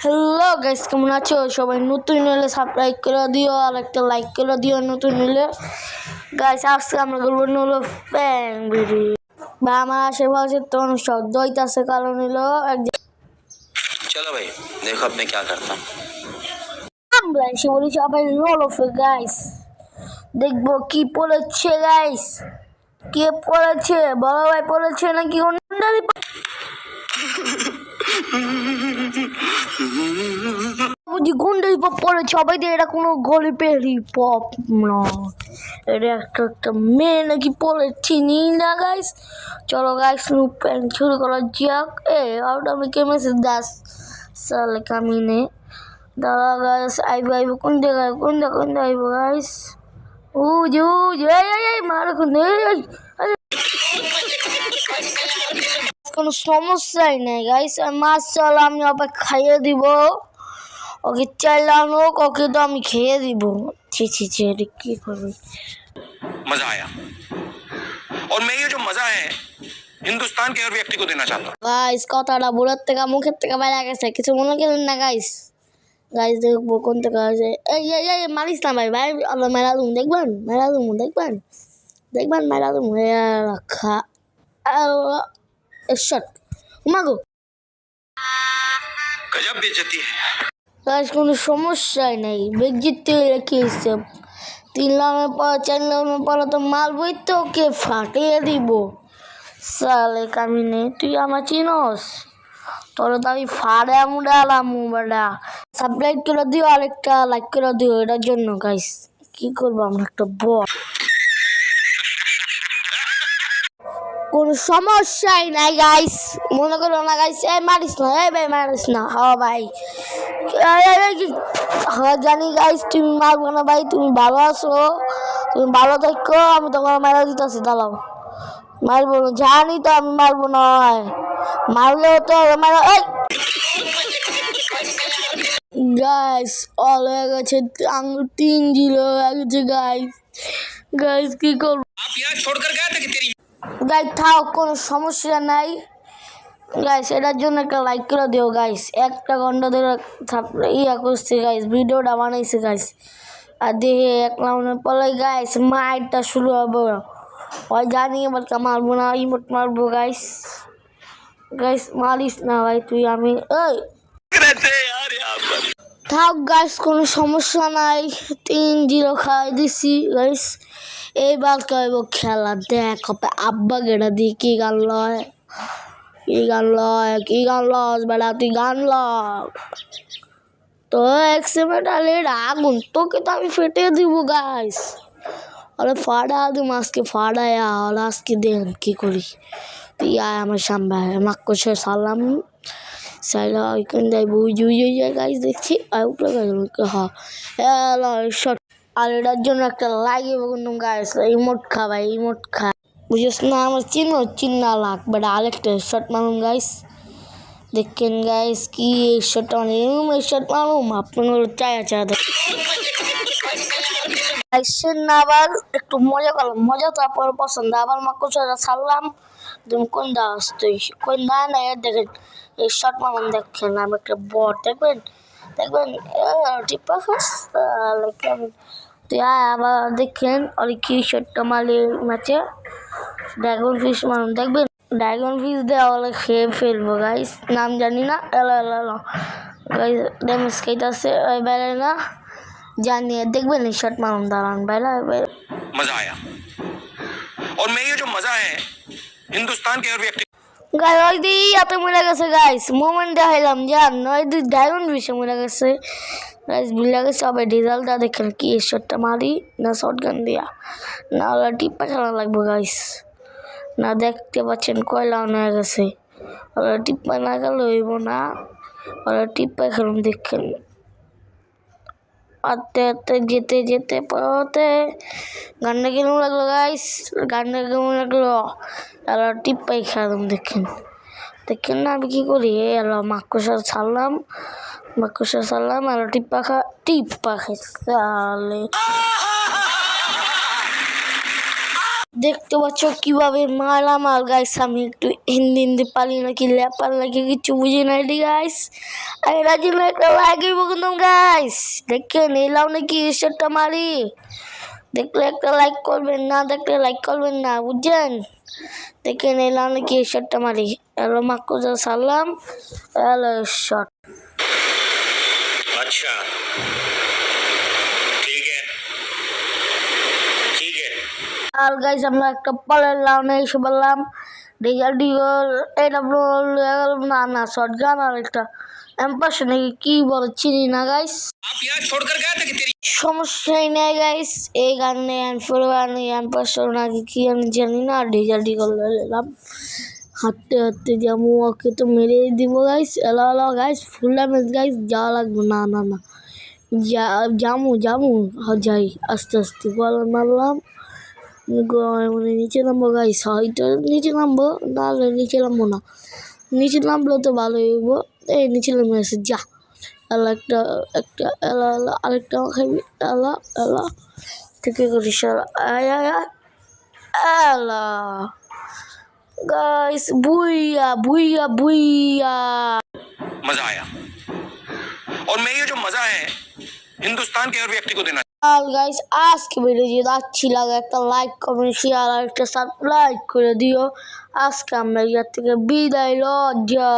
Hello guys, কেমন আছো সবাই? নতুন হলে সাবস্ক্রাইব করে দিও আর একটা লাইক করে দিও। নতুন হলে গাইস আজকে আমরা করবো হলো প্যাং ভিডিও বা আমার আশেপাশে তো অনেক শব্দ হইতাছে, কারণ হলো चलो भाई देखो अब मैं क्या करता हूँ। আমরা এসে বলি সবাই ললফে গাইস, দেখবো কি পড়েছে গাইস, কে পড়েছে, বড় ভাই পড়েছে নাকি অন্যরাই বুঝি গুন্ডা হিপ হপ পড়েছে সবাই দিয়ে। এটা কোনো গল্পের হিপ হপ না, এটা একটা মেয়ে নাকি পড়েছি নি না গাইস। চলো গাইস প্যান শুরু করা যাক। আউট আমি কে মেসেজ দাস সালে কামিনে দাদা গাইস আইব কোন জায়গায় কোন আইব গাইস। মার কোনো সমস্যাই নেই গাইস। মাছ চাল আমি ওকে খাইয়ে দিব, ওকে চাইলাম হোক, ওকে তো আমি খেয়ে দিব। ছি কি করবি। मजा आया और मैं ये जो मजा है हिंदुस्तान के हर व्यक्ति को देना चाहता हूँ। গাইস কথাটা বুড়ার থেকে মুখের থেকে বাইরে গেছে, কিছু মনে করেন না গাইস। গাইস দেখবো কোন থেকে আছে। এই মারিস না ভাই, আল্লাহ মেরা দুম দেখবেন, মেরা দুম রাখা শট মাগো। गजब बेइज्जती है। গাইস কোনো সমস্যাই নেই, বেজিতে রেখে হিসেব 3 রাউন্ডের পর 4 রাউন্ডের পর তো মারবই, তো ওকে ফাটিয়ে দিব। সালে কামিনে তুই আমার চিনস, তোর তো আমি ফাড়ে মুড়ালাম বেটা। সাবস্ক্রাইব করে দিও আর একটা লাইক করে দিও এটার জন্য গাইস। কি করবো আমরা একটা বট, কোনো সমস্যাই নাই গাইস, মনে করো না গাইস। মারিস না ভাই, মারিস না। হ্যাঁ ভাই জানি গাইস তুমি মারবো না ভাই, তুমি ভালো আছো, তুমি ভালো থাকো, আমি তোমার মারা দিতেছি। দাঁড়াও, মারবো না জানি তো, আমি মারবো না, মারলেও তো মারা। গাইস অল হয়ে গেছে, আঙুল 3-0 হয়ে গেছে গাইস কি করবো গাইস। থাক কোনো সমস্যা নাই গাইস, এটার জন্য একটা লাইক করে দিও গাইস। 1 ঘন্টা ধরে করছে গাইস, ভিডিওটা বানাইছে গাইস। আর দেখে 1 রাউন্ডের পরে গাইস মাইটটা শুরু হবে। ওই জানি এবার মারবো না, ইমোট মারবো গাইস। মারিস না ভাই তুই, আমি থাক গাইস কোনো সমস্যা নাই। 3-0 খাই দিছি গাইস। এইবার কইব খেলা দেখ হবে আব্বা গেড়া দিয়ে কি গান লয় বেড়া, তুই গান ল তো এক্সিমেন্টালের আগুন তোকে তো আমি ফেটে দিব গাইস। আরে ফাড়া দিম আজকে, ফাড়ায়া আর আজকে দেন কি করি। তুই আয় আমার সামনে, মাক্কো সে সালাম সাইলা ওইখান যাই বুঝে গাইস। দেখছি শট। আর এটার জন্য একটা লাগিয়ে কিন্তু গাইস ইমোট খা ভাই, ইমোট খা বুঝিস না আমার চিন্না লাগ বেটা। আরেকটা শট মারুন গাইস, দেখেন গাইস কি শট মারুম, আপনার চায়া না। আবার একটু মজা করলাম, মজা তো আপনার পছন্দ। আবার মাকুসা ছাড়লাম, তুমি কোন দাস, তুই কোন দা না। দেখেন এই শট মারুন, দেখেন আমি একটা বট, দেখবেন টিপা খাস। আবার দেখেন আর কি শটটা মারলে ম্যাচে ড্রাগন ফিশ মারুন, দেখবেন ড্রাগন ফিশ দেওয়া খেয়ে ফেলবো গাইস। নাম জানি না, এলো গাইস ড্যামেজ খাইতেছে ওই বেড়ে না জানিয়ে, দেখবেন এই শট মারুন। দাঁড়ান বেলা मजा आया और मैं ये जो मजा है हिंदुस्तान के हर व्यक्ति গাইস ওই দি এত মরে গেছে গাইস, মোমেন্ট দেখাইলাম জান, ওই দি ড্রাগন ফিশে মরে গেছে গাইস। ভুলে গেছে সবাই। রেজাল্টটা দেখেন কি শটটা মারি না শর্ট গান দিয়া, না ওরা টিপ্পা খেলা লাগবে গাইস। না দেখতে পাচ্ছেন কয়লা হয়ে গেছে, ওরা টিপ্পা না গেলে হইব না, ওরা টিপ্পা খেলুন। দেখেন আতে যেতে পড়তে গান্ডা কেমন লাগলো গাইস, আর টিপ্পাই খেলাম। দেখেন না আমি কি করি। এলো মাকুসা ছাড়লাম আর টিপ্পা খাইলে দেখতে পাচ্ছ কিভাবে মারামার গাইস। আমি একটু হিন্দি হিন্দি পারি নাকি ল্যাপার নাকি কিছু বুঝি না এটি গাইস। আর এটার জন্য একটা লাইক দিব কিন্তু গাইস। দেখেন এলাও নাকি ঈশ্বরটা মারি, দেখলে একটা লাইক করবেন, না দেখলে লাইক করবেন না, বুঝছেন। দেখেন এলাও নাকি ঈশ্বরটা মারি। হ্যালো মাকুজা সালাম, হ্যালো ঈশ্বর। अच्छा ठीक है ठीक है আর গাইস আমরা একটা পলের লাউনে এসে বললাম ডিগাল ডিগল এটা না না শর্ট গান আর একটা এম্পাস নাকি কি বলে চিনি না গাইস। आप यहाँ छोड़कर गए थे कि तेरी সমস্যাই নেই গাইস, এই গানে এম্পাস নাকি কি আমি জানি না। ডিগাল ডিগল এলাম হাঁটতে হাঁটতে যাবো, ওকে তো মেরে দিব গাইস। এলা এলা গাইস ফুল ড্যামেজ গাইস, যাওয়া লাগবে না না না জামু জামু যাই আস্তে আস্তে বল মারলাম। মানে নিচে নামবো গাইস, হয়তো নিচে নামবো, নাহলে নিচে নামবো না। নিচে নামলেও তো ভালো হইব। এই নিচে নামে আছে যা। এলা একটা একটা এলা এলা আরেকটা খাবি। এলা এলা থেকে করিস এলা গাইস বুইয়া বুইয়া বুইয়া। मजा आया और मैं ये जो मजा है हिंदुस्तान के हर व्यक्ति को देना আর গাইস আজকে ভিডিও যদি अच्छी লাগে একটা লাইক কমেন্ট শেয়ার আর একটা সাবস্ক্রাইব করে দিও। আজকে আমরা ইয়ার থেকে বিদায় লজ্জা।